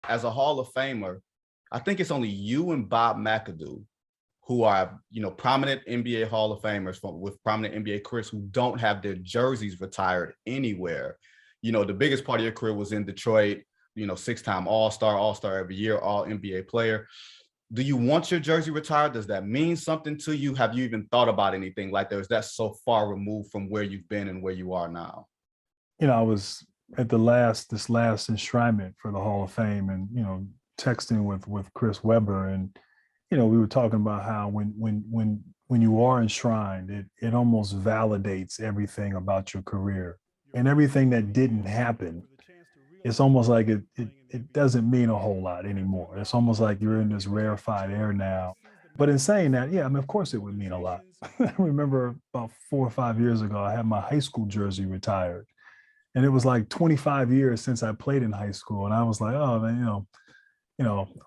As a Hall of Famer, I think it's only you and Bob McAdoo who are, prominent NBA Hall of Famers with prominent NBA careers who don't have their jerseys retired anywhere. The biggest part of your career was in Detroit, six-time All-Star every year, all NBA player. Do you want your jersey retired? Does that mean something to you? Have you even thought about anything like that? Is that so far removed from where you've been and where you are now? I was at this last enshrinement for the Hall of Fame, and texting with Chris Webber, and we were talking about how when you are enshrined, it almost validates everything about your career, and everything that didn't happen. It's almost like it doesn't mean a whole lot anymore. It's almost like you're in this rarefied air now. But in saying that, yeah, I mean, of course it would mean a lot. I remember about 4 or 5 years ago, I had my high school jersey retired. And it was like 25 years since I played in high school. And I was like, oh man,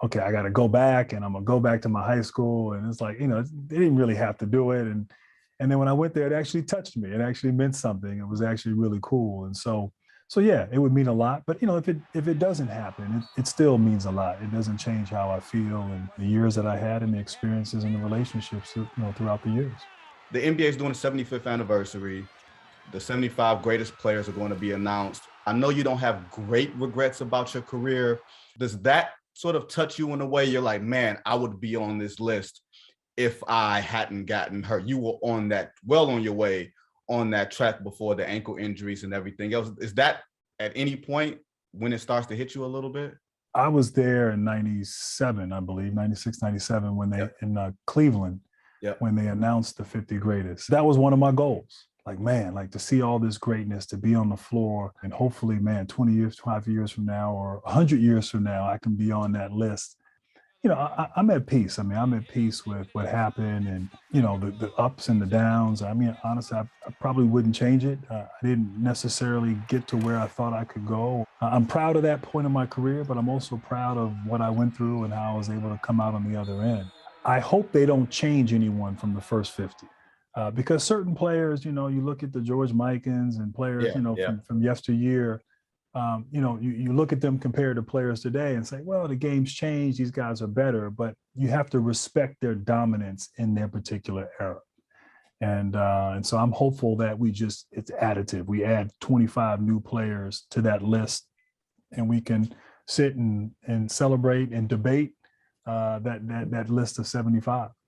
okay, I got to go back, and I'm gonna go back to my high school. And it's like, they didn't really have to do it. And then when I went there, it actually touched me. It actually meant something. It was actually really cool. And so yeah, it would mean a lot. But if it doesn't happen, it still means a lot. It doesn't change how I feel and the years that I had and the experiences and the relationships, throughout the years. The NBA is doing the 75th anniversary. The 75 greatest players are going to be announced. I know you don't have great regrets about your career. Does that sort of touch you in a way you're like, man, I would be on this list if I hadn't gotten hurt? You were on your way on that track before the ankle injuries and everything else. Is that at any point when it starts to hit you a little bit? I was there in 97, I believe, 96, 97, when they, Yep. in Cleveland, Yep. when they announced the 50 greatest. That was one of my goals. Like, man, like to see all this greatness, to be on the floor, and hopefully, man, 20 years, 5 years from now, or 100 years from now, I can be on that list. I'm at peace. I mean, I'm at peace with what happened, and, the ups and the downs. I mean, honestly, I probably wouldn't change it. I didn't necessarily get to where I thought I could go. I'm proud of that point in my career, but I'm also proud of what I went through and how I was able to come out on the other end. I hope they don't change anyone from the first 50. Because certain players, you look at the George Mikens and players, Yeah. from yesteryear, you look at them compared to players today and say, well, the game's changed. These guys are better, but you have to respect their dominance in their particular era. And so I'm hopeful that it's additive. We add 25 new players to that list, and we can sit and celebrate and debate that list of 75.